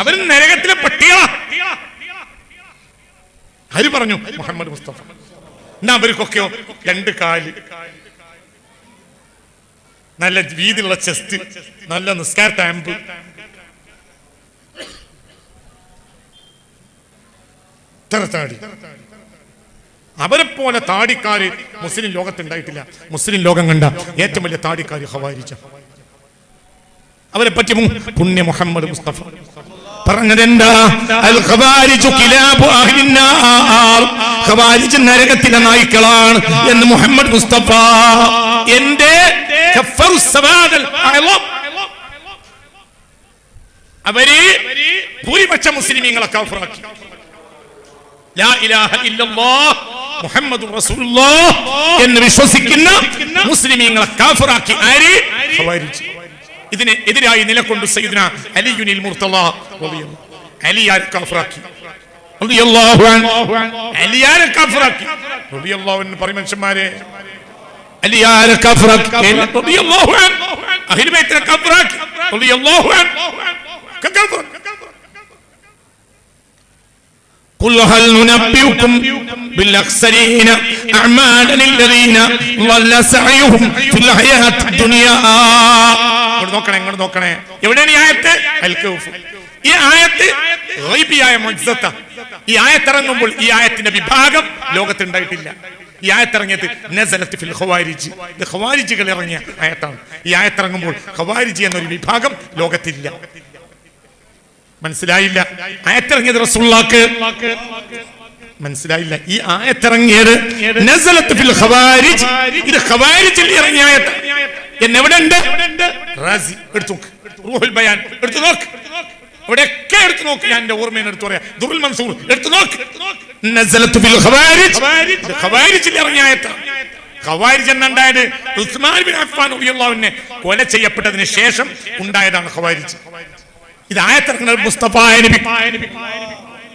അവർ നരകത്തിലെ പട്ടികളാ. ആര് പറഞ്ഞു? മുഹമ്മദ് മുസ്തഫ. എന്നാ അവർക്കൊക്കെയോ 2 കാല്, നല്ല വീതിയുള്ള ചെസ്റ്റ്, നല്ല നിസ്കാര ടാമ്പ്, താടി. അവരെ പോലെ താടിക്കാര് മുസ്ലിം ലോകത്തുണ്ടായിട്ടില്ല. മുസ്ലിം ലോകം കണ്ട ഏറ്റവും വലിയ താടിക്കാര് ഖവാരിജ. അവരെ പറ്റി പുണ്യ മുഹമ്മദ് മുസ്തഫ പറഞ്ഞതെന്താ? അൽ ഖവാരിജു കിലാബു അഹ്ലിന്നാർ, ഖവാരിജ് നരകത്തിലെ നായ്ക്കളാണ് എന്ന് മുഹമ്മദ് മുസ്തഫ. എന്റെ അവര് ഭൂരിപക്ഷ മുസ്ലിമീങ്ങളെ കാഫിറാക്കി. ലാ ഇലാഹ ഇല്ലല്ലാഹ് മുഹമ്മദുർ റസൂലുള്ളാഹ് എന്ന് വിശ്വസിക്കുന്ന മുസ്ലിമീങ്ങളെ കാഫിറാക്കി. ആര്? ഖവാരിജ്. ഇതിനെ എതിരായി നിലകൊണ്ടു സയ്യിദുനാ അലിയുൽ മുർത്തള റളിയല്ലാഹു അലിയാരെ കാഫിറാക്കി റളിയല്ലാഹു അൻഹു. അലിയാരെ കാഫിറാക്കി റളിയല്ലാഹു അൻഹു. പറയും മനുഷ്യന്മാരെ, അലിയാരെ കാഫിറാക്കി റളിയല്ലാഹു അൻഹു. അഹ്ലു ബൈത്തിനെ കാഫിറാക്കി റളിയല്ലാഹു അൻഹു. قل هل ننبئكم بالأخسرين أعمالا الذين ضل سعيهم في الحياة الدنيا. ഇങ്ങോട്ട് നോക്കണേ. എവിടെയാണ് ഈ ആയത്ത്? അൽ കൗഫ്. ഈ ആയത്ത് ഗൈബിയായ മുഅ്ജിസത്ത. ഈ ആയത്ത് ഇറങ്ങുമ്പോൾ ഈ ആയത്തിന്റെ വിഭാഗം ലോകത്തുണ്ടായിട്ടില്ല. ഈ ആയത്ത് ഇറങ്ങിയത് നസലത്ത് ഫിൽ ഖവാരിജ്, ഇത് ഖവാരിജുകൾ ഇറങ്ങിയ ആയത്താണ്. ഈ ആയത്ത് ഇറങ്ങുമ്പോൾ ഖവാരിജ് എന്നൊരു വിഭാഗം ലോകത്തില്ല. മനസ്സിലായില്ല? ആയത്തിറങ്ങിയത് റസൂലുള്ളാഹിക്ക് മനസ്സിലായില്ല. ഈ ആയത്തിറങ്ങിയത് നസലത്ത് ഫിൽ ഖവാരിജ്, ഇത് ഖവാരിജിൽ ഇറങ്ങിയ ആയത്ത്. എന്നെവിടെ ഉണ്ട്? റാസി എടുത്തു നോക്ക്, റൂഹുൽ ബയാൻ എടുത്തു നോക്ക്, അവിടെയൊക്കെ എടുത്തു നോക്ക്. ഞാൻ എന്റെ ഓർമ്മയിൽ എടുത്തു പറയാം. ദുറുൽ മൻസൂർ എടുത്തു നോക്ക്. നസലത്ത് ഫിൽ ഖവാരിജ്, ഖവാരിജിൽ ഇറങ്ങിയ ആയത്ത്. ഖവാരിജ് എന്നുണ്ടായത് ഉസ്മാൻ ബിൻ അഫ്ഫാൻ റളിയല്ലാഹു അൻഹു കൊല ചെയ്യപ്പെട്ടതിന് ശേഷം ഉണ്ടായതാണ് ഖവാരിജ്. ഇത് ആയത്തിറങ്ങുന്നത് മുസ്തഫ നബി.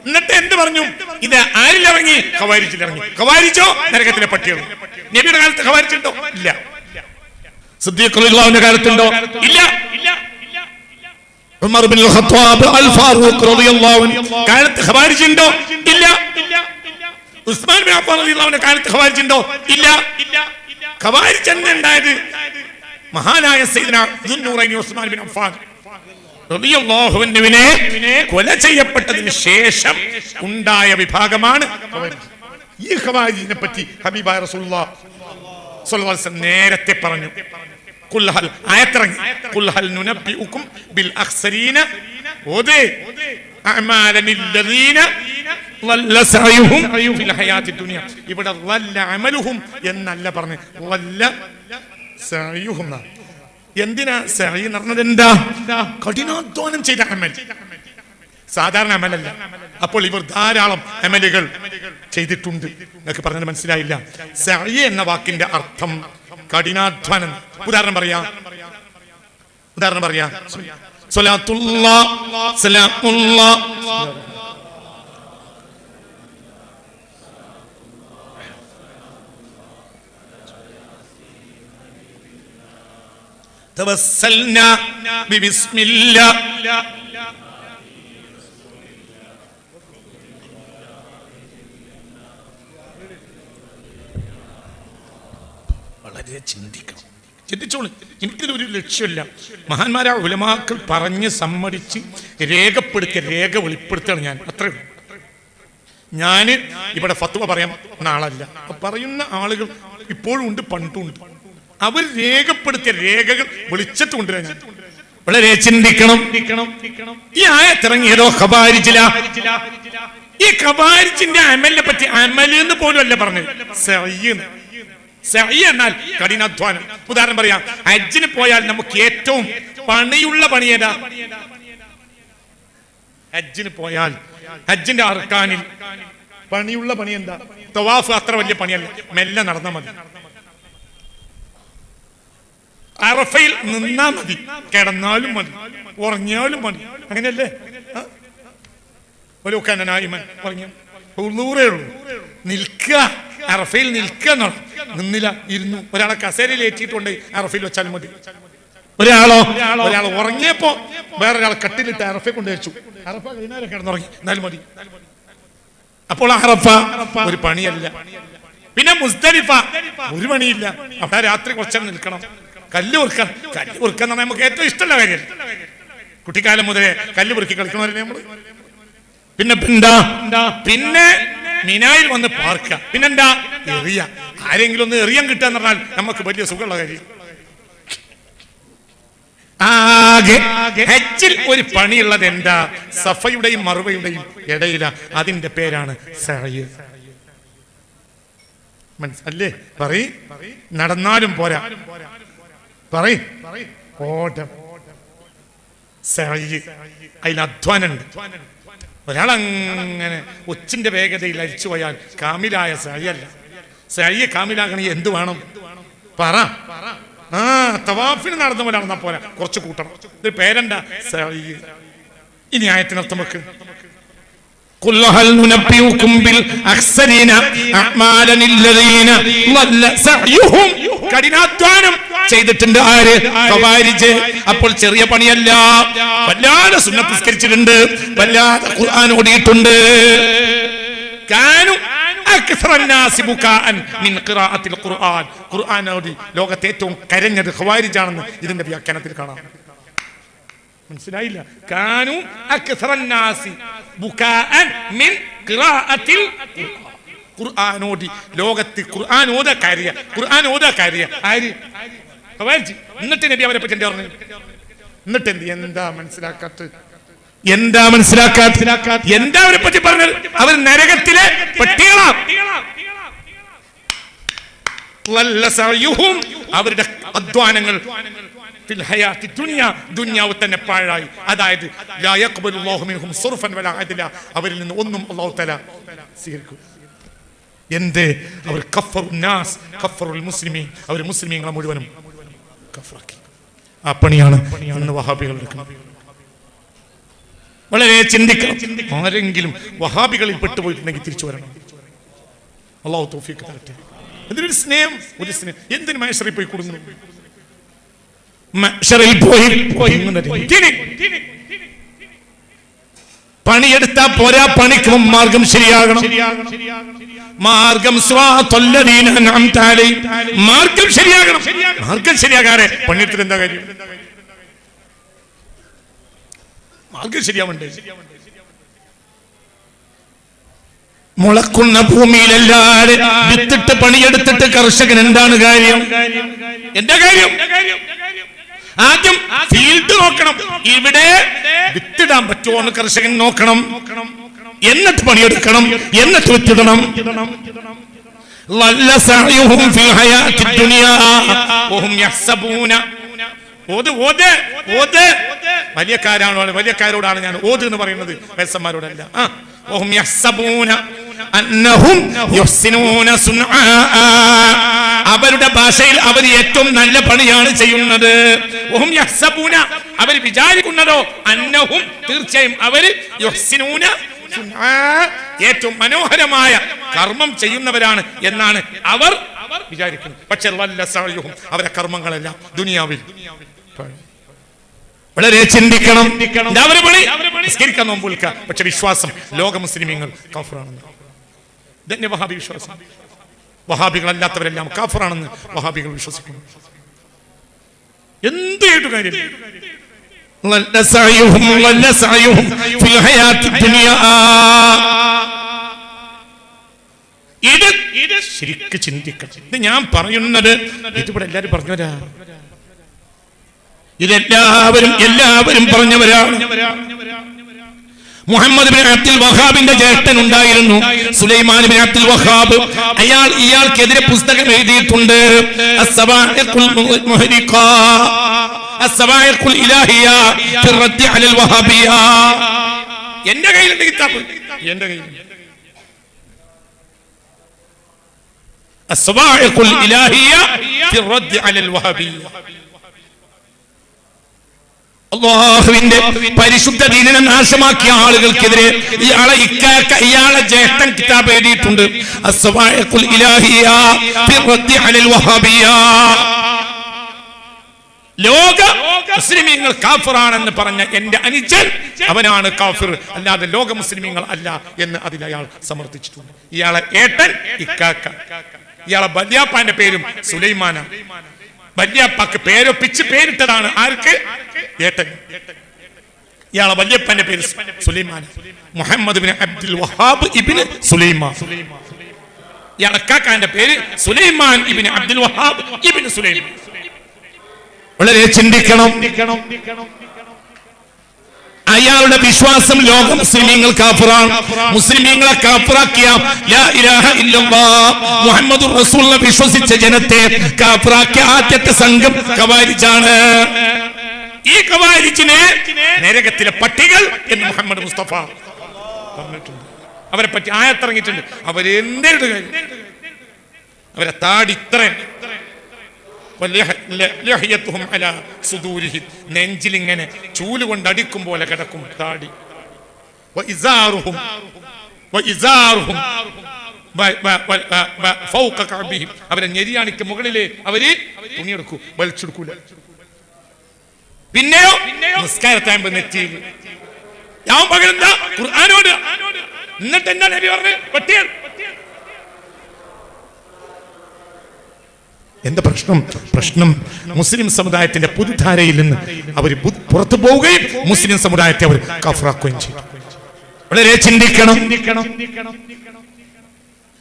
എന്നിട്ട് എന്ത് പറഞ്ഞു? ഇത് ആരിലിറങ്ങി? ഖവാരിജിൽ ഇറങ്ങി. ഖവാരിജോ നരകത്തിലെ പട്ടികൾ. നബിയുടെ കാലത്ത് ഖവാരിജ് ഉണ്ടോ? ഇല്ല. സിദ്ദീഖ് റളിയല്ലാഹുവിന്റെ കാലത്തുണ്ടോ? ഇല്ല. ഉമർ ബിൻ ഖത്താബ് അൽ ഫാറൂഖ് റളിയല്ലാഹു അൻഹു കാലത്ത് ഖവാരിജ് ഉണ്ടോ? ഇല്ല. ഉസ്മാൻ ബിൻ അഫ്ഫാൻ റളിയല്ലാഹുവിന്റെ കാലത്ത് ഖവാരിജ് ഉണ്ടോ? ഇല്ല. ഖവാരിജ് ഉണ്ടായത് മഹാനായ സയ്യിദുനാ ദുന്നൂറൈനി ഉസ്മാൻ ബിൻ അഫ്ഫാൻ റളിയല്ലാഹുവിനെ കൊല ചെയ്യപ്പെട്ടതിന് ശേഷം ഉണ്ടായ വിഭാഗമാണ് ഈ ഖവാരിജിനെ പറ്റി ഹബീബായ റസൂലുള്ളാഹി സ്വല്ലല്ലാഹു അലൈഹി വസല്ലം നേരത്തെ പറഞ്ഞു. ഖുൽ ഹൽ ആയത്തിറങ്ങി. ഖുൽ ഹൽ നുനബ്ബിഉകും ബിൽ അഖ്സരീന അഅമാലല്ലദീന ളല്ല സഅയുഹും ഫിൽ ഹയാത്തിദ് ദുനിയ. ഇവിടെ ളല്ല അമലുഹും എന്നല്ല പറഞ്ഞു, ളല്ല സഅയുഹും. എന്തിനാ സഅയ് എന്ന് പറഞ്ഞത്? എന്താ? കഠിനാധ്വാനം ചെയ്ത അമൽ, സാധാരണ അമലല്ല. അപ്പോൾ ഇവർ ധാരാളം അമലുകൾ ചെയ്തിട്ടുണ്ട്. നിങ്ങൾക്ക് പറഞ്ഞത് മനസ്സിലായില്ല. സഅയ് എന്ന വാക്കിന്റെ അർത്ഥം കഠിനാധ്വാനം. ഉദാഹരണം പറയാം. സ്വലാത്തുല്ലാഹ് സലാമുല്ലാഹ് തവസ്സൽനാ ബിസ്മില്ലാഹ് വളരെ ചിന്തിച്ചോളൂ. എനിക്കൊരു ലക്ഷ്യമില്ല. മഹാന്മാരായ ഉലമാക്കൾ പറഞ്ഞ് സമ്മതിച്ച് രേഖ വെളിപ്പെടുത്തുകയാണ് ഞാൻ. അത്രയും. ഞാൻ ഇവിടെ ഫത്വ പറയാൻ ആളല്ല. പറയുന്ന ആളുകൾ ഇപ്പോഴും ഉണ്ട്, പണ്ടും ഉണ്ട്. അവർ രേഖപ്പെടുത്തിയ രേഖകൾ വിളിച്ചിട്ട് കൊണ്ടുവരാൻ ഞാൻ വളരെ ചിന്തിക്കണം. ഈ ആയത്തിറങ്ങിയതോ ഖവാരിജിലാ. ഈ ഖവാരിജിന്റെ അമലിനെ പറ്റി അമല് എന്ന് പോലും അല്ല പറഞ്ഞത്, സഅയ് എന്നാൽ കഠിനാധ്വാനം. ഉദാഹരണം പറയാം. ഹജ്ജിന് പോയാൽ നമുക്ക് ഏറ്റവും പണിയുള്ള പണി ഏതാ? ഹജ്ജിന് പോയാൽ ഹജ്ജിന്റെ അർക്കാനിൽ പണിയുള്ള പണി എന്താ? തവാഫ് അത്ര വലിയ പണിയല്ല, മെല്ലെ നടന്നാൽ മതി. അറഫയിൽ നിന്നാ മതി, കിടന്നാലും മതി, ഉറങ്ങിയാലും മതി. അങ്ങനെയല്ലേ? ഉള്ളൂറേ ഉള്ളൂ. നിൽക്കുക, അറഫയിൽ നിൽക്കുക എന്നാണ്. നിന്നില്ല, ഇരുന്നു. ഒരാളെ കസേരയിൽ ഏറ്റിട്ടുണ്ട്, അറഫയിൽ വെച്ചാൽ മതി. ഒരാൾ ഉറങ്ങിയപ്പോ വേറൊരാൾ കട്ടിലിട്ട് അറഫെ കൊണ്ട് വെച്ചു. അറഫ കഴിഞ്ഞാൽ കിടന്നുറങ്ങി, എന്നാലും മതി. അപ്പോൾ അറഫ ഒരു പണിയല്ല. പിന്നെ മുസ്ദലിഫ ഒരു പണിയില്ല. അവിടെ രാത്രി കുറച്ചേരം നിൽക്കണം, കല്ല് പൊറുക്കണം. കല്ല് പൊറുക്കാൻ നമുക്ക് ഏറ്റവും ഇഷ്ടമുള്ള കാര്യം. കുട്ടിക്കാലം മുതലേ കല്ല് പൊറുക്കി കളിക്കണവരെ നമ്മള്. പിന്നെ മിനായിൽ വന്ന് പാർക്കുക. പിന്നെന്താ? എറിയ. ആരെങ്കിലും ഒന്ന് എറിയാൻ കിട്ടുക എന്ന് പറഞ്ഞാൽ നമുക്ക് വലിയ സുഖമുള്ള കാര്യം. ആകെ ഹജ്ജിൽ ഒരു പണിയുള്ളത് എന്താ? സഫയുടെയും മറുവയുടെയും ഇടയില. അതിന്റെ പേരാണ് സഅയ്. മനസ്സല്ലേ? പറയ്. നടന്നാലും പോരാ, പറയ്. ഓട്ടം, സഅയ്. അതിൽ അധ്വാനുണ്ട്. ഒരാളങ്ങനെ ഉച്ചിന്റെ വേഗതയിൽ അരിച്ചു പോയാൽ കാമിലായ സഅയല്ല. സഅയ് കാമിലാകണേ എന്ത് വേണം? പറ. തവാഫിന് നടന്ന പോലെ നടന്നാ പോരാ, കുറച്ച് കൂട്ടണം. ഇത് പേരെന്താ? സഅയ്. ഇനി ആയത്തിനർത്ഥം വെക്ക്. കഠിനാധ്വാനം ചെയ്തിട്ടുണ്ട് ആര്? ഖവാരിജ്. അപ്പോൾ ചെറിയ പണിയല്ല. വല്ലാതെ സുന്നത്ത് നിസ്കരിച്ചിട്ടുണ്ട്, വല്ലാതെ ഖുർആൻ ഓതിയിട്ടുണ്ട്. ഖുർആൻ ഓതി ലോകത്തെ ഏറ്റവും കരഞ്ഞത് ഖവാരിജാണെന്ന് ഇതിന്റെ വ്യാഖ്യാനത്തിൽ കാണാം. മനസ്സിലായില്ല? കാനു അക്സറന്നാസി ബുകാഅൻ മിൻ ഖിറാഅത്തിൽ ഖുർആൻ ഓതി ലോകത്ത് ഖുർആൻ ഓതാ കാര്യ ആര്? ഖവാരിജ്. എന്നിട്ട് നബി അവരെ പറ്റി എന്താ പറഞ്ഞു? എന്നിട്ട് എന്താ മനസ്സിലാക്കാത്ത? എന്താ അവരെ പറ്റി പറഞ്ഞത്? അവർ നരകത്തിലെ പട്ടികളാണ്. അവരുടെ അധ്വാനങ്ങൾ ദുനിയാവ് തന്നെ പാഴായി. അതായത് അവരിൽ നിന്ന് ഒന്നും അല്ലാഹു തആല സ്വീകരിക്കും. എന്ത്? അവർ അവർ മുസ്ലിമീങ്ങളെ മുഴുവനും കഫറാക്കി. ആ പണിയാണ് ഇന്ന് വഹാബികൾ എടുക്കുന്നത്. വളരെ ചിന്തിക്കണം. ആരെങ്കിലും വഹാബികളിൽ പെട്ടുപോയിട്ടുണ്ടെങ്കിൽ തിരിച്ചു വരണം. അല്ലാഹു തൗഫീഖ് തരട്ടെ. എന്തൊരു സ്നേഹം, ഒരു സ്നേഹം. എന്തിന് മഹ്ശറിൽ പോയി കൊടുക്കുന്നു? പണിയെടുത്താ പോരാ, പണിക്ക് മാർഗം ശരിയാകണം. മാർഗം മാർഗം ശരിയാകണം. മാർഗം ശരിയാകാതെ പണിയെടുത്തിട്ട് എന്താ കാര്യം? മാർഗം ശരിയാവണ്ടേ? മുളക്കുന്ന ഭൂമിയിലല്ലാതെ വിത്തിട്ട് പണിയെടുത്തിട്ട് കർഷകൻ എന്താണ് കാര്യം? എന്താ കാര്യം? ആദ്യം ഫീൽഡ് നോക്കണം. ഇവിടെ വിത്തിടാൻ പറ്റുമോ എന്ന് കർഷകൻ നോക്കണം. എന്നിട്ട് പണിയെടുക്കണം, എന്നിട്ട് വിത്തിടണം. വലിയക്കാരോടാണ് ഞാൻ ഓത് എന്ന് പറയുന്നത്, വയസ്സന്മാരോടല്ല. അവരുടെ ഭാഷയിൽ അവർ ഏറ്റവും നല്ല പണിയാണ് ചെയ്യുന്നത്. അവർ വിചാരിക്കുന്നതോ അന്നഹും, തീർച്ചയായും അവർ ഏറ്റവും മനോഹരമായ കർമ്മം ചെയ്യുന്നവരാണ് എന്നാണ് അവർ വിചാരിക്കുന്നത്. പക്ഷെ അവരുടെ കർമ്മങ്ങളെല്ലാം ദുനിയാവിൽ. വളരെ ചിന്തിക്കണം. നിസ്കരിക്കാൻ നോമ്പ് വിൽക്കുക, പക്ഷെ വിശ്വാസം ലോക മുസ്ലിമീങ്ങൾ കാഫിറാണെന്ന്. ഇതന്നെ വഹാബി വിശ്വാസം. വഹാബികളല്ലാത്തവരെല്ലാം കാഫിറാണെന്ന് വഹാബികൾ വിശ്വസിക്കുന്നു. എന്ത് ചെയ്തിട്ട് കാര്യം? ഇത് ശരിക്ക് ചിന്തിക്കണം. ഇത് ഞാൻ പറയുന്നത് ഇതിവിടെ എല്ലാവരും പറഞ്ഞവരാ. ഇതെല്ലാവരും പറഞ്ഞവരാണ്. മുഹമ്മദ് ബിൻ അബ്ദുൽ വഹാബിന്റെ ജ്യേഷ്ഠൻ ഉണ്ടായിരുന്നു, സുലൈമാൻ ബിൻ അബ്ദുൽ വഹാബ്. ഇയാൾക്കെതിരെ പുസ്തകം എഴുതിയിട്ടുണ്ട്. എന്റെ കയ്യിലുണ്ട് കിതാബ്. എന്റെ കയ്യിൽ അല്ലാഹുവിന്റെ പരിശുദ്ധ ദീനിനെ നാശമാക്കിയ ആളുകൾക്കെതിരെ ഇയാളെ ജ്യേഷ്ഠൻ കിതാബ് എഴുതിയിട്ടുണ്ട്. ലോക മുസ്ലിമീങ്ങൾ കാഫിറാണെന്ന് പറഞ്ഞ എന്റെ അനുജൻ അവനാണ് കാഫിർ, അല്ലാതെ ലോക മുസ്ലിമീങ്ങൾ അല്ല എന്ന് അതിൽ അയാൾ സമർത്ഥിച്ചിട്ടുണ്ട്. ഇയാളെ ഏട്ടൻ ഇക്കാക്ക, ഇയാളെ ബല്യാപ്പാന്റെ പേരും സുലൈമാന. ബല്യാപ്പാക്ക് പേരൊപ്പിച്ച് പേരിട്ടതാണ് ആർക്ക്? ഏട്ടൻ. ഇയാളെ വല്യപ്പന്റെ പേര് സുലൈമാൻ, മുഹമ്മദ് ബിൻ അബ്ദുൽ വഹാബ് ഇബ്നു സുലൈമാൻ. ഇയാളെ കാക്കാന്റെ പേര് സുലൈമാൻ ഇബ്നു അബ്ദുൽ വഹാബ് ഇബ്നു സുലൈമാൻ. വളരെ ചിന്തിക്കണം. അയാളുടെ വിശ്വാസം ലോക മുസ്ലിമീങ്ങൾ കാഫിറാണ്. മുസ്ലിമീങ്ങളെ കാഫിറാക്കിയ ലാ ഇലാഹ ഇല്ലല്ലാഹ് മുഹമ്മദുർ റസൂലുള്ളാഹ് വിശ്വസിച്ച ജനത്തെ കാഫിറാക്കിയ ആദ്യത്തെ സംഘം ഖവാരിജാണ്. ഈ ഖവാരിജിനെ നരകത്തിലെ പട്ടികൾ എന്ന് മുഹമ്മദ് മുസ്തഫ പറഞ്ഞിട്ടുണ്ട്. അവരെ പറ്റി ആയത്തിറങ്ങിയിട്ടുണ്ട്. അവരെന്തെടുത്ത് കാര്യം, അവരെ താടി ഇത്ര നെഞ്ചിലിങ്ങനെ ചൂലുകൊണ്ട് അടിക്കും പോലെ കിടക്കും താടി. അവരെ ഞെരിയാണിക്ക് മുകളിലെ അവര് തുണിയെടുക്കൂ, വലിച്ചെടുക്കൂല. പിന്നെയോ നിസ്കാരത്താകുമ്പോ നെറ്റിയിൽ ഞാൻ പകരുന്ന ഖുർആനോട്. എന്നിട്ട് എന്താ നബി പറഞ്ഞത്? പട്ടികൾ. എന്താ പ്രശ്നം? മുസ്ലിം സമുദായത്തിന്റെ പുതുധാരയിൽ നിന്ന് അവർ പുറത്തു പോവുകയും മുസ്ലിം സമുദായത്തെ അവർ കാഫിറാക്കുകയും ചെയ്തു. വളരെ ചിന്തിക്കണം.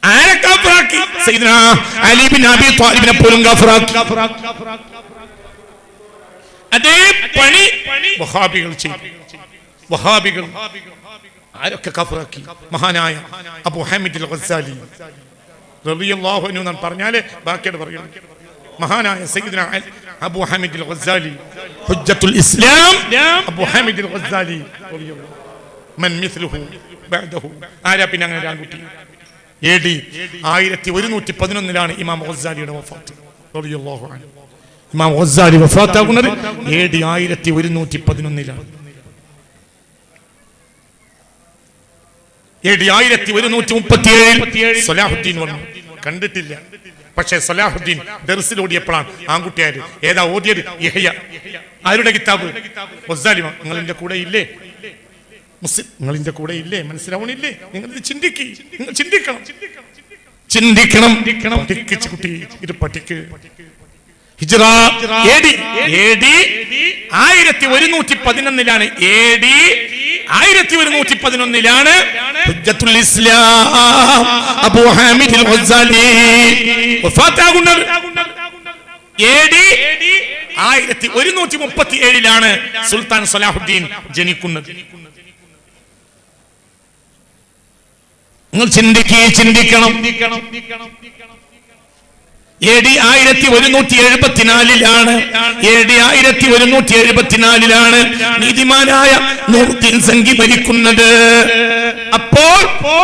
ആരെ കാഫിറാക്കി? സയ്യിദുനാ അലി ബിൻ അബി ത്വാലിബിനെ പോലും കാഫിറാക്കി. അതേ പണി വഹാബികൾ ചെയ്തു. വഹാബികൾ ആരൊക്കെ കാഫിറാക്കി? മഹാനായ അബൂ ഹമീദ് അൽ ഗസ്സാലി റളിയല്ലാഹു അൻഹു എന്ന് പറഞ്ഞാലേ ബാക്കിയോട് പറയണം. മഹാനായ സയ്യിദുനാ അബൂ ഹമീദ് അൽ ഗസ്സാലി ഹുജ്ജത്തുൽ ഇസ്ലാം അബൂ ഹമീദ് അൽ ഗസ്സാലി റളിയല്ലാഹു മൻ മിസ്ലുഹു ബഅദഹു. ആരാ പിന്നെ അങ്ങനെ ആൺകുട്ടി? AD 1111 ഇമാം ഗസ്സാലിയുടെ വഫാത്ത് റളിയല്ലാഹു അൻഹു. ഇമാം ഗസ്സാലി വഫാത്താകുന്നത് AD 1111. AD 1137 സലാഹുദ്ദീൻ വന്നു. കണ്ടിട്ടില്ല, പക്ഷേ സലാഹുദ്ദീൻ ദർസിലോടിയപ്പോഴാണ് ആൺകുട്ടിയായത്. ഏതാ ഓതിയത്? യഹ്യ. ആരുടെ കിതാബ്? ഗസ്സാലി. നിങ്ങളിന്റെ കൂടെ ഇല്ലേ? മുസ്ലിം നിങ്ങളിന്റെ കൂടെ ഇല്ലേ? മനസ്സിലാവണില്ലേ? നിങ്ങൾ ചിന്തിക്കണം. കുട്ടി ഇത് പഠിക്ക്. ഹിജ്റ AD 1111 AD 1111 ഹുജ്ജത്തുൽ ഇസ്ലാം അബൂ ഹമീദ് അൽ ഗസ്സാലി വഫാത്താകുന്നത്. AD 1137 സുൽത്താൻ സലാഹുദ്ദീൻ ജനിക്കുന്നത്. നിങ്ങൾ ചിന്തിക്കണം. AD 1174 AD 1174 നീതിമാനായ നൂറുദ്ദീൻ സംഘി ഭരിക്കുന്നത്. അപ്പോൾ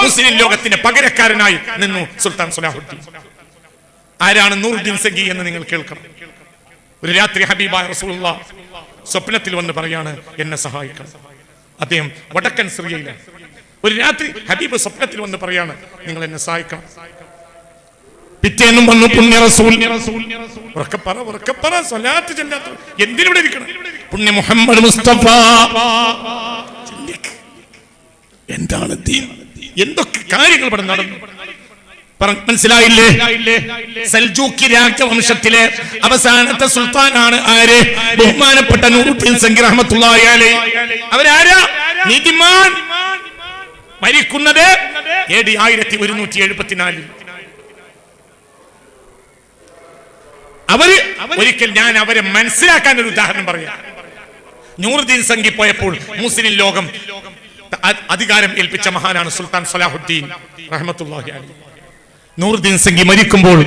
മുസ്ലിം ലോകത്തിന്റെ പകരക്കാരനായി നിന്നു സുൽത്താൻ സലാഹുദ്ദീൻ. ആരാണ് നൂറുദ്ദീൻ സംഘി എന്ന് നിങ്ങൾ കേൾക്കണം. ഒരു രാത്രി ഹബീബായ റസൂലുള്ളാഹ് സ്വപ്നത്തിൽ വന്ന് പറയാണ്, എന്നെ സഹായിക്കണം. അദ്ദേഹം വടക്കൻ സിറിയയിലാണ്. ഒരു രാത്രി ഹബീബ് സ്വപ്നത്തിൽ വന്ന് പറയാണ്, നിങ്ങൾ എന്നെ സഹായിക്കണം. പിറ്റേന്നും വന്നു പുണ്യ റസൂൽ. സ്വലാത്ത് ചൊല്ലാത്ത എന്തിനിവിടെ ഇരിക്കണം? പുണ്യ മുഹമ്മദ് മുസ്തഫ. എന്താണ് ദീൻ? എന്തൊക്കെ കാര്യങ്ങൾ ഇവിടെ നടന്നു മനസ്സിലായില്ലേ? സൽജൂക്കി രാജവംശത്തിലെ അവസാനത്തെ സുൽത്താനാണ് ആര്? ബഹുമാനപ്പെട്ട നൂറുദ്ദീൻ സംഘി റഹ്മത്തുള്ളാഹി അലൈഹി. അവരാരാ? നീതിമാൻ. മരിക്കുന്നത് AD 1174. അവര് ഒരിക്കൽ ഞാൻ അവരെ മനസ്സിലാക്കാൻ ഒരു ഉദാഹരണം പറയാം. നൂറുദ്ദീൻ സംഘി പോയപ്പോൾ മുസ്ലിം ലോകം അധികാരം ഏൽപ്പിച്ച മഹാനാണ് സുൽത്താൻ സലാഹുദ്ദീൻ റഹ്മത്തുള്ളാഹി അലൈഹി. നൂറുദ്ദീൻ സംഘി മരിക്കുമ്പോൾ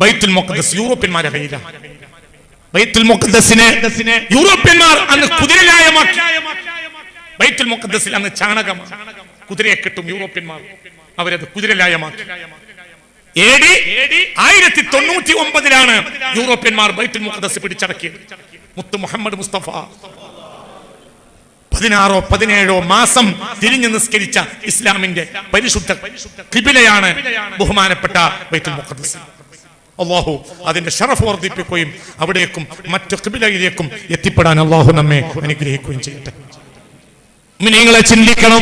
ബൈത്തുൽ മുഖദ്ദസ് യൂറോപ്യന്മാരെ കയ്യിലാണ്. ബൈത്തുൽ മുഖദ്ദസിനെ യൂറോപ്യന്മാർ അന്ന് കുതിരലായമാക്കി. ബൈത്തുൽ മുഖദ്ദസിൽ അന്ന് ചാണകമാണ്. കുതിരയെ കിട്ടും യൂറോപ്യന്മാർ. അവരത് കുതിരലായമാക്കി. AD 1099 യൂറോപ്യന്മാർ ബൈത്തുൽ മുഖദ്ദസ് പിടിച്ചടക്കിയത്. മുത്ത് മുഹമ്മദ് മുസ്തഫ 16-17 മാസം തിരിഞ്ഞു നിസ്കരിച്ച ഇസ്ലാമിന്റെ പരിശുദ്ധ ഖിബിലയാണ് ബഹുമാനപ്പെട്ട ബൈത്തുൽ മുഖദ്ദസ്. അള്ളാഹു അതിന്റെ ശറഫ് വർദ്ധിപ്പിക്കുകയും അവിടേക്കും മറ്റു ഖിബലയിലേക്കും എത്തിപ്പെടാൻ അള്ളാഹു നമ്മെ അനുഗ്രഹിക്കുകയും ചെയ്യട്ടെ. മുഅ്മിനീങ്ങളെ ചിന്തിക്കണം.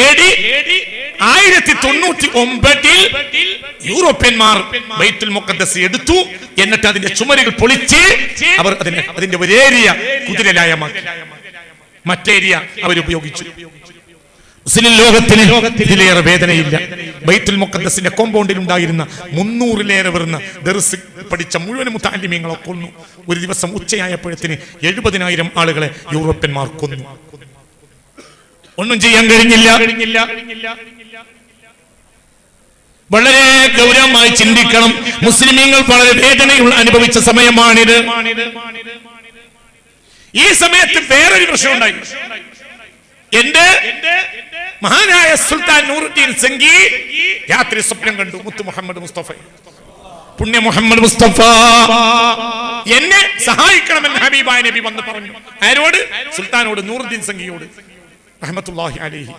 AD 1099 യൂറോപ്യന്മാർ ബൈത്തുൽ മുഖദ്ദസ് എടുത്തു. എന്നിട്ട് അതിന്റെ ചുമരുകൾ പൊളിച്ച് അവർ അതിന്റെ ഒരു ഏരിയ കുതിരലായമാക്കി, മറ്റേരിയ അവരുപയോഗിച്ചു. മുസ്ലിം ലോകത്തിന് ഇതിലേറെ വേദനയില്ല. ബൈത്തുൽ മുഖദ്ദസിന്റെ കോമ്പൗണ്ടിൽ ഉണ്ടായിരുന്ന 300-ലേറെ വരുന്ന ദർസ് പഠിച്ച മുഴുവൻ മുതഅല്ലിമീങ്ങളെ കൊന്നു. ഒരു ദിവസം ഉച്ചയായപ്പോഴത്തിന് 70,000 ആളുകളെ യൂറോപ്യന്മാർ കൊന്നു. ഒന്നും ചെയ്യാൻ കഴിഞ്ഞില്ല. വളരെ ഗൗരവമായി ചിന്തിക്കണം. മുസ്ലിമീങ്ങൾ വളരെ വേദനയുള്ള അനുഭവിച്ച സമയമാണിത്. ഈ സമയത്ത് വേറൊരു പ്രശ്നം ഉണ്ടായി. എന്റെ മഹാനായ സുൽത്താൻ നൂറുദ്ദീൻ സംഗി രാത്രി സ്വപ്നം കണ്ടു. മുത്തു മുഹമ്മദ് മുസ്തഫ, പുണ്യ മുഹമ്മദ് മുസ്തഫ എന്നെ സഹായിക്കണമെന്ന് ഹബീബായ നബി വന്ന് പറഞ്ഞു. ആരോട്? സുൽത്താനോട്, നൂറുദ്ദീൻ സംഗിയോട് റഹ്മത്തുള്ളാഹി അലൈഹി.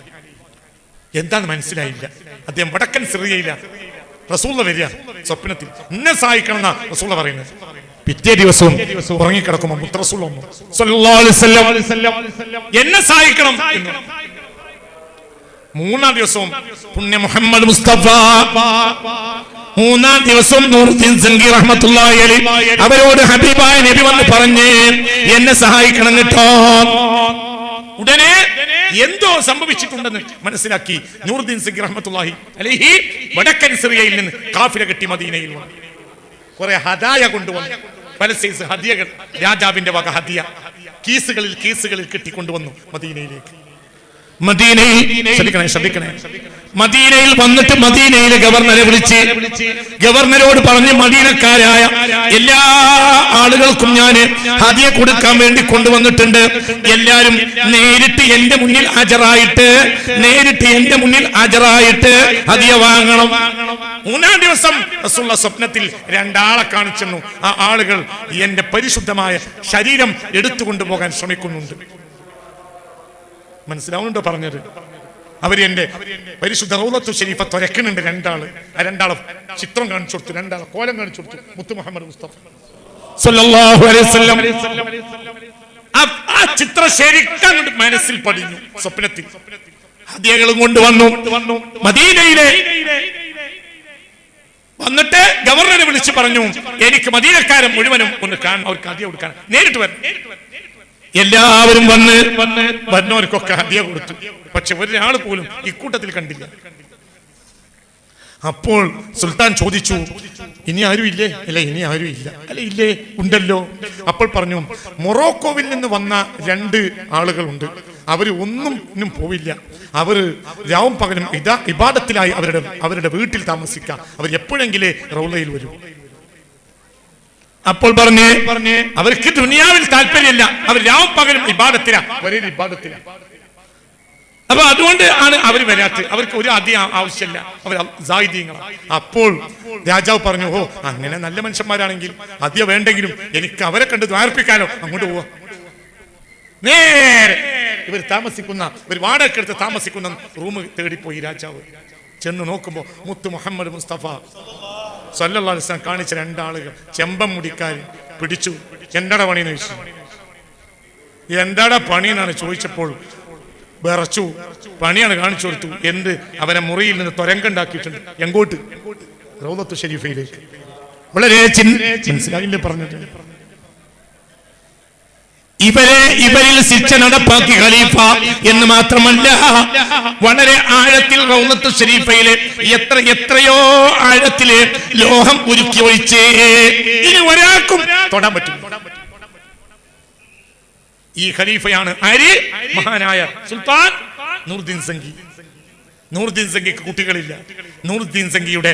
എന്താന്ന് മനസ്സിലായില്ല. അദ്ദേഹം വടക്കൻ സിറിയയില. റസൂല വരിക സ്വപ്നത്തിൽ, എന്നെ സഹായിക്കണം എന്നാ റസൂല പറയുന്നത്. പിറ്റേ ദിവസവും ഉറങ്ങിക്കിടക്കുമ്പോൾ മുത്ത് റസൂൽ വന്നു സ്വല്ലല്ലാഹു അലൈഹി വസല്ലം എന്നെ സഹായിക്കണം. മൂന്നാം ദിവസവും പുണ്യ മുഹമ്മദ് മുസ്തഫ, മൂന്നാം ദിവസവും നൂറുദ്ദീൻ സംഗി റഹ്മത്തുള്ളാഹി അലൈഹി അവരോട് ഹബീബായ നബി വന്ന് പറഞ്ഞ് എന്നെ സഹായിക്കണം കേട്ടോ. ഉടനെ എന്തോ സംഭവിച്ചിട്ടുണ്ടെന്ന് മനസ്സിലാക്കി നൂറുദ്ദീൻ സംഗി റഹ്മത്തുള്ളാഹി അലൈഹി വടക്കൻ സിറിയയിൽ നിന്ന് കാഫില കെട്ടി മദീനയിൽ വന്നു. കുറെ ഹദായ കൊണ്ടുവന്നു. പല സൈസ് ഹദിയകൾ, രാജാവിന്റെ വക ഹദിയ കീസുകളിൽ കെട്ടിക്കൊണ്ടുവന്നു മദീനയിലേക്ക്. മദീനയിൽ വന്നിട്ട് മദീനയിലെ ഗവർണറെ വിളിച്ച് ഗവർണരോട് പറഞ്ഞ്, മദീനക്കാരായ എല്ലാ ആളുകൾക്കും ഞാൻ ഹദിയ കൊടുക്കാൻ വേണ്ടി കൊണ്ടുവന്നിട്ടുണ്ട്. എല്ലാരും നേരിട്ട് എന്റെ മുന്നിൽ ഹാജരായിട്ട് ഹദിയ വാങ്ങണം. മൂന്നാം ദിവസം റസൂലുള്ളാഹി സ്വപ്നത്തിൽ 2 ആളെ കാണിച്ചെന്നു. ആ ആളുകൾ എന്റെ പരിശുദ്ധമായ ശരീരം എടുത്തുകൊണ്ടുപോകാൻ ശ്രമിക്കുന്നുണ്ട്. മനസ്സിലാവുന്നുണ്ടോ പറഞ്ഞത്? അവര് എന്റെ പരിശുദ്ധ റൗളത്തു ശരീഫ തുരക്കുന്നുണ്ട്. 2 ആള്. ആ 2 ആളെ ചിത്രം കാണിച്ചു കൊടുത്തു, 2 ആളെ കോലം കാണിച്ചു കൊടുത്തു. മുത്തു മുഹമ്മദ് മുസ്തഫ സ്വല്ലല്ലാഹു അലൈഹി വസല്ലം ആ ചിത്രം ശരിക്കും മനസ്സിൽ പതിഞ്ഞു. സ്വപ്നത്തിൽ ഹദിയകളും കൊണ്ടുവന്നു. മദീനയിലെ വന്നിട്ട് ഗവർണറെ വിളിച്ച് പറഞ്ഞു, എനിക്ക് മദീനക്കാരൻ മുഴുവനും ഒന്ന് കാണണം, അവർക്ക് ഹദിയ കൊടുക്കാൻ നേരിട്ട് വരണം. എല്ലാവരും വന്നവർക്കൊക്കെ ഹദിയ കൊടുത്തു. പക്ഷെ ഒരാൾ പോലും ഇക്കൂട്ടത്തിൽ കണ്ടില്ല. അപ്പോൾ സുൽത്താൻ ചോദിച്ചു, ഇനി ആരും ഇല്ലേ? അല്ല, ഇനി ആരും ഇല്ല. അല്ല, ഇല്ലേ? ഉണ്ടല്ലോ. അപ്പോൾ പറഞ്ഞു, മൊറോക്കോവിൽ നിന്ന് വന്ന 2 ആളുകളുണ്ട്. അവര് ഒന്നും പോവില്ല. അവര് രാവും പകലും ഇബാദത്തിലായി അവരുടെ വീട്ടിൽ താമസിക്കാം. അവർ എപ്പോഴെങ്കിലും റൗളയിൽ വരും. അപ്പോൾ പറഞ്ഞേ അവർക്ക് ദുനിയാവിൽ താല്പര്യമില്ല. അവർ രാവും പകലും ഇബാദത്തിലാണ്. അപ്പൊ അതുകൊണ്ട് ആണ് അവർ വരാത്തത്. അവർക്ക് ഒരു ഹദിയ ആവശ്യമില്ല. അവർ സായിദീങ്ങളാണ്. അപ്പോൾ രാജാവ് പറഞ്ഞു, ഓ, അങ്ങനെ നല്ല മനുഷ്യന്മാരാണെങ്കിൽ ഹദിയ വേണ്ടെങ്കിലും എനിക്ക് അവരെ കണ്ട് ദ്വാർപ്പിക്കാലോ, അങ്ങോട്ട് പോവാ. നേരെ ഇവർ വാടകയ്ക്കെടുത്ത് താമസിക്കുന്ന റൂം തേടിപ്പോയി രാജാവ്. ചെന്ന് നോക്കുമ്പോ മുത്തു മുഹമ്മദ് മുസ്തഫ സ്വല്ലല്ലാഹു അലൈഹി വസല്ലം കാണിച്ച 2 ആളുകൾ ചെമ്പം മുടിക്കാർ പിടിച്ചു. എന്താടാ പണിയെന്ന് ചോദിച്ചു. എന്താടാ പണിയെന്നാണ് ചോദിച്ചപ്പോൾ വിറച്ചു. പണിയാണ് കാണിച്ചു കൊടുത്തു. എന്ത്? അവരെ മുറിയിൽ നിന്ന് തുരങ്കുണ്ടാക്കിയിട്ടുണ്ട്. എങ്ങോട്ട്? റൗളത്തു ശരീഫയിലേക്ക്. വളരെ മനസ്സിലായില്ലേ പറഞ്ഞത്? ഇവരിൽ ശിക്ഷ നടപ്പാക്കി ഖലീഫ എന്ന് മാത്രമല്ല, വളരെ ആഴത്തിൽ റൗളത്തു ശരീഫയിലെ എത്രയോ ആഴത്തില് ലോഹം ഉരുക്കി ഒഴിച്ച് ഇനി ഒരാൾക്കും തൊടാൻ പറ്റും. ഈ ഖലീഫയാണ് ആര്? മഹാനായ സുൽത്താൻ നൂറുദ്ദീൻ സംഗി. നൂറുദ്ദീൻ സംഗിക്ക് കുട്ടികളില്ല. നൂറുദ്ദീൻ സംഗിയുടെ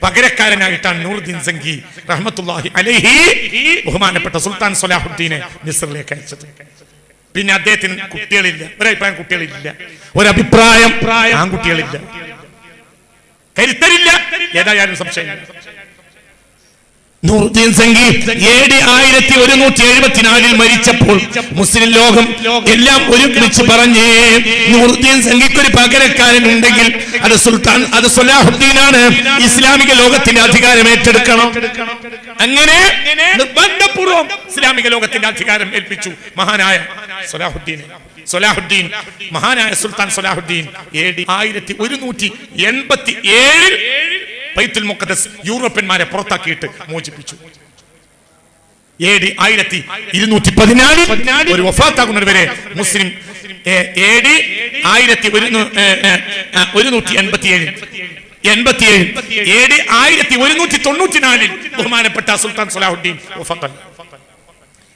പകരക്കാരനായിട്ടാണ് നൂറുദ്ദീൻ സംഗി റഹ്മത്തുള്ളാഹി അലൈഹി ബഹുമാനപ്പെട്ട സുൽത്താൻ സ്വലാഹുദ്ദീനെ മിസ്റിലേക്ക് അയച്ചത്. പിന്നെ അദ്ദേഹത്തിന് കുട്ടികളില്ല. ഒരഭിപ്രായം ആൺകുട്ടികളില്ല, കരുത്തരില്ല. ഏതായാലും സംശയമില്ല. നൂറുദ്ദീൻ സംഘി AD 1174 മരിച്ചപ്പോൾ മുസ്ലിം ലോകം എല്ലാം ഒരുമിച്ച് പറഞ്ഞേ, നൂറുദ്ദീൻ സംഘിക്ക് ഒരു പകരക്കാരൻ ഉണ്ടെങ്കിൽ അത് സുൽത്താൻ, അത് സലാഹുദ്ദീനാണ്. ഇസ്ലാമിക ലോകത്തിന്റെ അധികാരം ഏറ്റെടുക്കണം. അങ്ങനെ നിർബന്ധപൂർവം ഇസ്ലാമിക ലോകത്തിന്റെ അധികാരം ഏൽപ്പിച്ചു മഹാനായ സലാഹുദ്ദീൻ, മഹാനായ സുൽത്താൻ സലാഹുദ്ദീൻ. AD 1187 ബൈത്തുൽ മുഖദ്ദസ് യൂറോപ്യന്മാരെ പുറത്താക്കിയിട്ട് മോചിപ്പിച്ചു. AD 1214 ഒരു വഫാത്താകുന്നത് വരെ മുസ്ലിം AD 1187 AD 1194 ബഹുമാനപ്പെട്ട സുൽത്താൻ സലാഹുദ്ദീൻ വഫാത്തായി.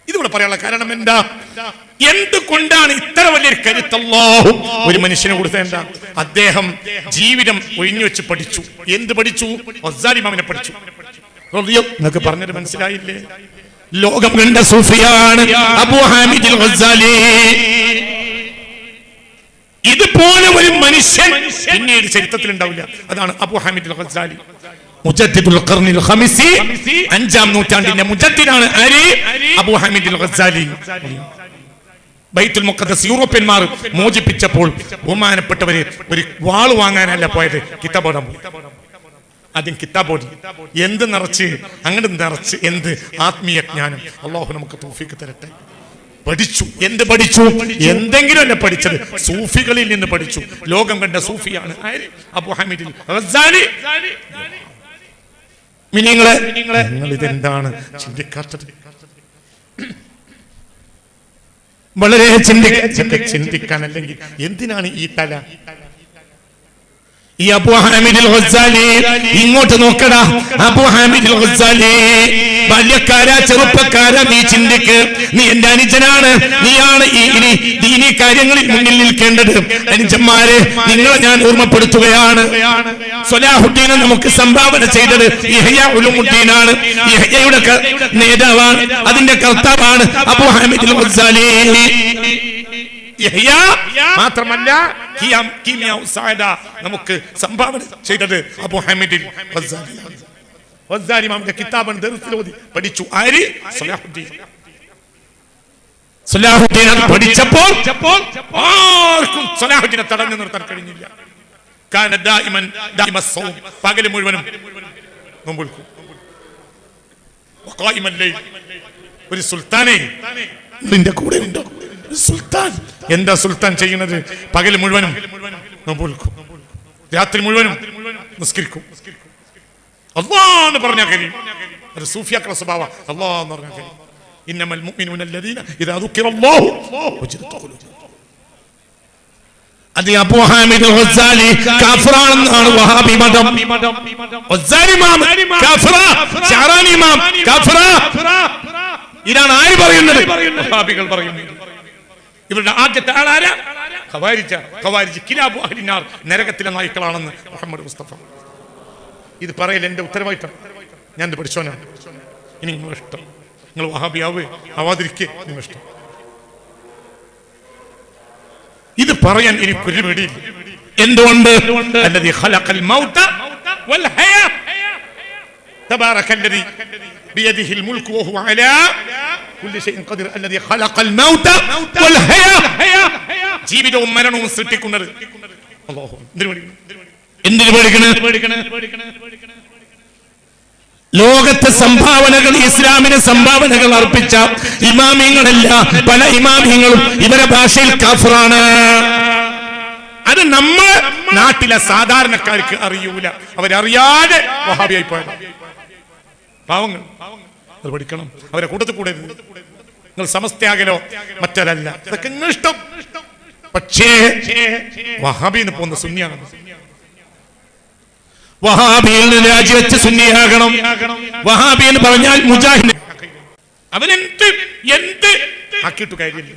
ഇതിവിടെ പറയാനുള്ള കാരണം എന്താ? എന്തുകൊണ്ടാണ് ഇത്ര വലിയൊരു കരുത്ത് അല്ലാഹു ഒരു മനുഷ്യനെ കൊടുത്തത്? എന്താ? അദ്ദേഹം ജീവിതം ഒഴിഞ്ഞു വെച്ച് പഠിച്ചു. എന്ത് പഠിച്ചു? ഗസാലി ഇമാമിനെ പഠിച്ചു. നിങ്ങൾക്ക് പറഞ്ഞത് മനസ്സിലായില്ലേ? ലോകം കണ്ട സൂഫിയാണ് അബൂ ഹാമിദ് അൽ ഗസാലി. ഇതുപോലെ ഒരു മനുഷ്യൻ പിന്നീട് ചരിത്രത്തിൽ ഉണ്ടാവില്ല. അതാണ് അബൂ ഹാമിദ് അൽ ഗസാലി, മുജദ്ദിദുൽ ഖർനിൽ ഖമിസി, 5ാം നൂറ്റാണ്ടിന്റെ മുജദ്ദിദാണ് അബൂ ഹാമിദ് അൽ ഗസാലി. ബൈത്തുൽ മുഖദ്ദസ് യൂറോപ്യന്മാർ മോചിപ്പിച്ചപ്പോൾ ബഹുമാനപ്പെട്ടവര് ഒരു വാൾ വാങ്ങാനല്ല പോയത്, കിതാബോടാൻ പോയി. ആദ്യം കിതാബോടി. എന്ത് നിറച്ച്, അങ്ങോട്ട് നിറച്ച് എന്ത് ആത്മീയ ജ്ഞാനം. അല്ലാഹു നമുക്ക് തൗഫീഖ് തരട്ടെ. പഠിച്ചു. എന്ത് പഠിച്ചു? എന്തെങ്കിലും അല്ല പഠിച്ചത്, സൂഫികളിൽ നിന്ന് പഠിച്ചു. ലോകം കണ്ട സൂഫിയാണ് അബൂ ഹാമിദ് അൽ ഗസാലി. നിങ്ങൾ ഇതെന്താണ് ചിന്തിക്കാത്തത്? വളരെ ചിന്തിക്കാൻ. അല്ലെങ്കിൽ എന്തിനാണ് ഈ തല? ഈ അബൂ ഹാമിദ് അൽ ഗസാലി ഇങ്ങോട്ട് നോക്കടാ. അബൂ ഹാമിദ് അൽ ഗസാലി, ബാല്യക്കാരാ, ചെറുപ്പക്കാരാ, നീ ചിന്തിക്ക്. നീ എന്റെ അനുജനാണ്. നീയാണ് ഈ കാര്യങ്ങളിൽ മുന്നിൽ നിൽക്കേണ്ടത്. അനുജന്മാരെ, നിങ്ങളെ ഞാൻ ഓർമ്മപ്പെടുത്തുകയാണ്. സലാഹുദ്ദീനെ നമുക്ക് സംഭാവന ചെയ്തത് യഹ്യ ഉലൂമുദ്ദീനാണ്. യഹ്യയുടെ നേതാവാണ്, അതിന്റെ കർത്താവാണ് അബൂ ഹാമിദ് അൽ ഗസാലി. യഹ്യ മാത്രമല്ല, നമുക്ക് സംഭാവന ചെയ്തത് അബൂ ഹാമിദ് അൽ ഗസാലി. ഗസാലി ഇമാമിന്റെ കിതാബാണ് ദർസിൽ ഓതി പഠിച്ചു. ആര്? സലാഹുദ്ദീൻ പഠിച്ചപ്പോൾ ആർക്കും സലാഹുദ്ദീനെ തടഞ്ഞു നിർത്താൻ കഴിഞ്ഞില്ല. പകല് മുഴുവനും നോമ്പെടുക്കും. ഒരു സുൽത്താനെ നിന്റെ കൂടെ ഉണ്ടോ? സുൽത്താൻ എന്താ സുൽത്താൻ ചെയ്യുന്നത്? പകല് മുഴുവനും നോമ്പെടുക്കും, രാത്രി മുഴുവനും നിസ്കരിക്കും. അല്ലാഹ് പറഞ്ഞ കാര്യം അത് സൂഫിയാക്കളുടെ സ്വഭാവം. അല്ലാഹ് പറഞ്ഞ കാര്യം ഇന്നമൽ മുഅ്മിനൂന അല്ലദീന ഇദാ ദുക്കിറല്ലാഹു വജലത് ഖുലൂബുഹും. അത് അബൂ ഹാമിദ് അൽ ഗസാലി കാഫിറാണെന്നാണ് വഹാബി മതം. ഗസാലി ഇമാം കാഫിറ, ശഅറാനി ഇമാം കാഫിറ. ഇതാണ് ആര് പറയുന്നത്? വഹാബികൾ പറയുന്നു. ഇവരുടെ ആദ്യത്തെ ആളാരാ? ഖവാരിജ് കിലാബു അഹ്ലിന്നാർ, നരകത്തിലെ നായ്ക്കളാണെന്ന് മുഹമ്മദ് മുസ്തഫ. ഇത് പറയൽ എന്റെ ഉത്തരവാദിത്തം. ഞാൻ ഇത് പഠിച്ചോനാണ്. ഇനി നിങ്ങൾ ഇഷ്ടം, നിങ്ങൾ വഹാബിയാവ് ആവാതിരിക്കെ നിങ്ങൾ ഇഷ്ടം. ഇത് പറയാൻ എനിക്കൊരു പേടിയില്ല. എന്തുകൊണ്ട്? അല്ലദീ ഖലഖൽ മൗത വൽ ഹയാ തബാറകല്ലദീ ബിയദിഹിൽ മുൽകു വഹുവ അലാ കുല്ലി ഷൈഇൻ ഖദീർ അല്ലദീ ഖലഖൽ മൗത വൽ ഹയാ. ജീവിതവും മരണവും സൃഷ്ടിക്കുന്നത് അല്ലാഹു. എന്തിനു പേടിക്കണം? ലോകത്തെ സംഭാവനകൾ, ഇസ്ലാമിന് സംഭാവനകൾ അർപ്പിച്ച ഇമാമിങ്ങളല്ല, പല ഇമാമിങ്ങളും ഇവരെ ഭാഷയിൽ കാഫിറാണ്. അത് നമ്മൾ നാട്ടിലെ സാധാരണക്കാർക്ക് അറിയൂല. അവരറിയാതെ വഹാബിയായി പോയത് പാവങ്ങൾ. അത് പഠിക്കണം. അവരെ കൂട്ടത്തിൽ കൂടെ നിങ്ങൾ സമസ്തയാകലോ മറ്റല്ല, ഇതൊക്കെ നിങ്ങൾ ഇഷ്ടം. പക്ഷേ വഹാബിന്ന് പോകുന്ന സുന്നിയാണ്. വഹാബിയിൽ നിന്ന് രാജിവെച്ച് സുന്നിയാകണം. വഹാബി എന്ന് പറഞ്ഞാൽ മുജാഹിദ്. അവനെന്ത് ആക്കിയിട്ടു കാര്യമില്ല.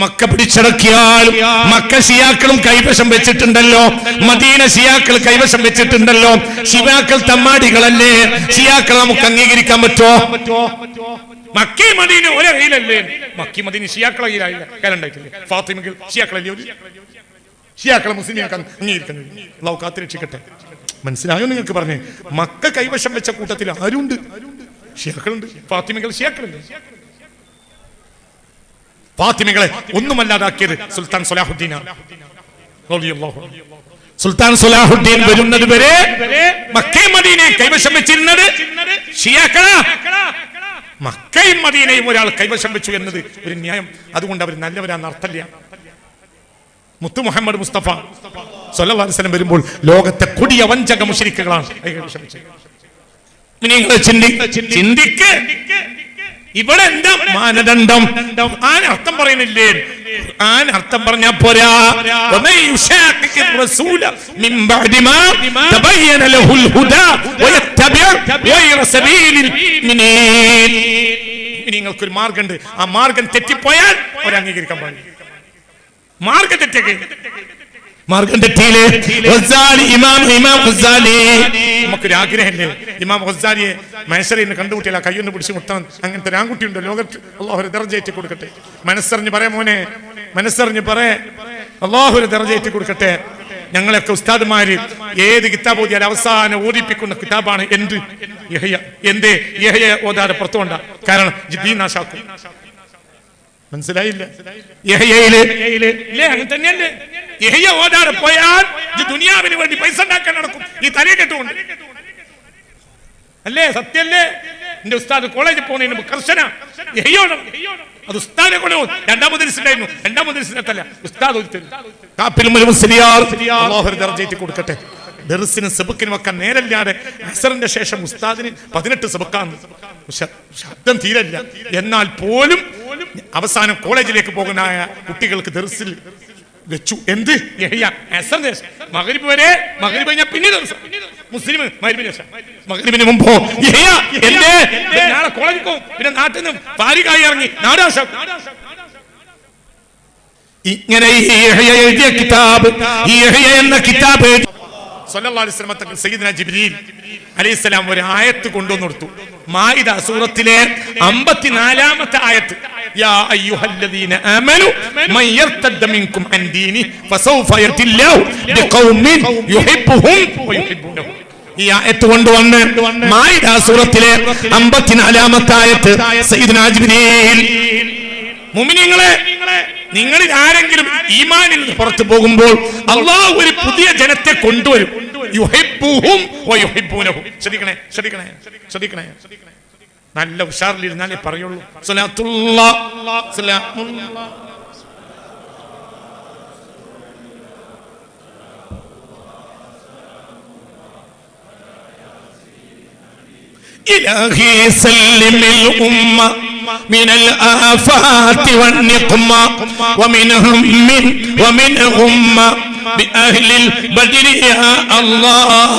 മക്ക പിടിച്ചടക്കിയാലും മക്ക ഷിയാക്കളും കൈവശം വെച്ചിട്ടുണ്ടല്ലോ, മദീന ഷിയാക്കൾ കൈവശം വെച്ചിട്ടുണ്ടല്ലോ. ഷിയാക്കൾ തമ്മാടികളല്ലേ? ഷിയാക്കൾ നമുക്ക് അംഗീകരിക്കാൻ പറ്റുമോ? മക്കേ മദീന ഒരേ കയ്യിലല്ലേ? മക്കി മദീന ഷിയാക്കളെ കയ്യിലായില്ല, കയ്യിലുണ്ടായിട്ടില്ലേ? ഫാത്തിമകൾ ഷിയാക്കളല്ലേ? ഷിയാക്കളെ മുസ്ലിമൊക്കെ അംഗീകരിക്കുന്നത്. അള്ളാഹു കാത്തുരക്ഷിക്കട്ടെ. മനസ്സിലായോ നിങ്ങൾക്ക്? പറഞ്ഞേ, മക്ക കൈവശം വെച്ച കൂട്ടത്തിൽ ആരുണ്ട്? ഷിയാക്കളുണ്ട്, ഫാത്തിമികൾ ഷിയാക്കളുണ്ട്. ഫാത്തിമികളെ ഒന്നുമല്ലാതാക്കിയത് സുൽത്താൻ സലാഹുദ്ദീനാണ്. സുൽത്താൻ സലാഹുദ്ദീൻ വരുന്നത് വരെ മക്കയും മദീനയും കൈവശം വെച്ചിരുന്നത് ഷിയാക്കളാ. മക്കയും മദീനയും ഒരാൾ കൈവശം വെച്ചു എന്നത് ഒരു ന്യായം. അതുകൊണ്ട് അവർ നല്ലവരാന്ന് അർത്ഥമില്ല. മുത്തു മുഹമ്മദ് മുസ്തഫ സ്വല്ലല്ലാഹു അലൈഹി വസല്ലം വരുമ്പോൾ ലോകത്തെ കൊടിയ വഞ്ചക മുശ്രിക്കുകളാണ് കൈവശം വെച്ചത്. നിങ്ങൾ ചിന്തിക്ക്, ഇവിടെ എന്താ മാനദണ്ഡം? അർത്ഥം പറയുന്നില്ലേ? അർത്ഥം പറഞ്ഞാ പോരാ. നിങ്ങൾക്കൊരു മാർഗമുണ്ട്. ആ മാർഗം തെറ്റിപ്പോയാൽ അവർ അംഗീകരിക്കാൻ പാടില്ല. മാർഗം തെറ്റിയ മാർഗം തെറ്റിയില്ലേ? നമുക്കൊരു ആഗ്രഹമല്ലേ ഇമാം ഗസാലിയെ മഹ്ശറിന് കണ്ടുമുട്ടിയാൽ കയ്യൊന്ന് പിടിച്ച് മുട്ടാൻ? അങ്ങനത്തെ ഒരു ആൺകുട്ടി ഉണ്ട് ലോകത്ത്. അള്ളാഹു ഒരു ദർജ കൊടുക്കട്ടെ. മനസ്സറിഞ്ഞ് പറയാ മോനെ, മനസ്സറിഞ്ഞ് പറയാ, അള്ളാഹു ഒരു ദർജ കൊടുക്കട്ടെ. ഞങ്ങളൊക്കെ ഉസ്താദുമാര് ഏത് കിതാബ് ഓതിയാൽ അവസാനം ഓദിപ്പിക്കുന്ന കിതാബാണ് എന്ത്? യഹ്യ. എന്തേ യഹ്യ ഓതാതെ പുറത്തു കൊണ്ട? കാരണം ജിദ്ദീൻ നാശാക്കും. മനസ്സിലായില്ല? അങ്ങനെ തന്നെയല്ലേ? യഹ്യ ഓതാതെ പോയാൽ ദുനിയാവിന് വേണ്ടി പൈസ ഉണ്ടാക്കാൻ നടക്കും ഈ തലയെ കെട്ടുകൊണ്ട്. അല്ലേ? സത്യല്ലേ? എന്റെ ഉസ്താദ് കോളേജിൽ പോകുന്നതിന് മുമ്പ് കർശന യഹ്യോണം. അത് ഉസ്താദിനെ കൊണ്ട് രണ്ടാമത് ഉണ്ടായിരുന്നു. രണ്ടാമത് ഉസ്താദ് കൊടുക്കട്ടെ. ദർസിനും സബക്കിനും ഒക്കെ നേരല്ലാതെ അസറിന്റെ ശേഷം ഉസ്താദിന് 18 സബക്കാണ്. ശബ്ദം തീരല്ല. എന്നാൽ പോലും അവസാനം കോളേജിലേക്ക് പോകുന്ന കുട്ടികൾക്ക് ദർസിൽ വെച്ചു എന്ത്? മഗ്രിബ് വരെ. മഗ്രിബ് കഴിഞ്ഞാൽ പിന്നെ മുസ്ലിം മഗ്രിബിന് മുമ്പോ നാളെ കോളേജിൽ പോകും. പിന്നെ നാട്ടിൽ നിന്ന് പാരികായി ഇറങ്ങി നാടാശ. ഇങ്ങനെ എഴുതിയ കിതാബ്, എന്ന കിതാബ് സല്ലല്ലാഹു അലൈഹി വസല്ലം തങ്ങൾ സയ്യിദുനാ ജിബ്രീൽ അലൈഹിസ്സലാം ഒരു ആയത്ത് കൊണ്ടുവന്നു കൊടുത്തു. മാഇദ സൂറത്തിലെ 54-ാമത്തെ ആയത്ത്. യാ അയ്യുഹല്ലദീന ആമനു മൻ യർതദ്ദ മിൻകും അൻ ദീനി ഫസൗഫ യഅതില്ലാഹു ബിഖൗമിൻ യുഹിബ്ബുഹും വയുഹിബ്ബൂനഹു. ഈ ആയത്ത് കൊണ്ടുവന്ന് മാഇദ സൂറത്തിലെ 54-ാമത്തെ ആയത്ത് സയ്യിദുനാ ജിബ്രീൽ, മുഅ്മിനീങ്ങളെ, നിങ്ങളിൽ ആരെങ്കിലും ഈമാനിൽ നിന്ന് പുറത്തു പോകുമ്പോൾ അല്ലാഹു ഒരു പുതിയ ജനത്തെ കൊണ്ടുവരും. യുഹിബ്ബുഹും വയുഹിബ്ബൂനഹു. ശ്രദ്ധിക്കണേ, ശ്രദ്ധിക്കണേ, ശ്രദ്ധിക്കണേ. നല്ല ഉഷാറിലിരുന്നാലേ പറയുള്ളൂ. സ്വലാത്തുല്ലാഹ് സലാമുല്ലാഹ് إلهي سلم الأمة من الآفات والنقمة ومن هم ومن غمة بأهل البدر يا الله.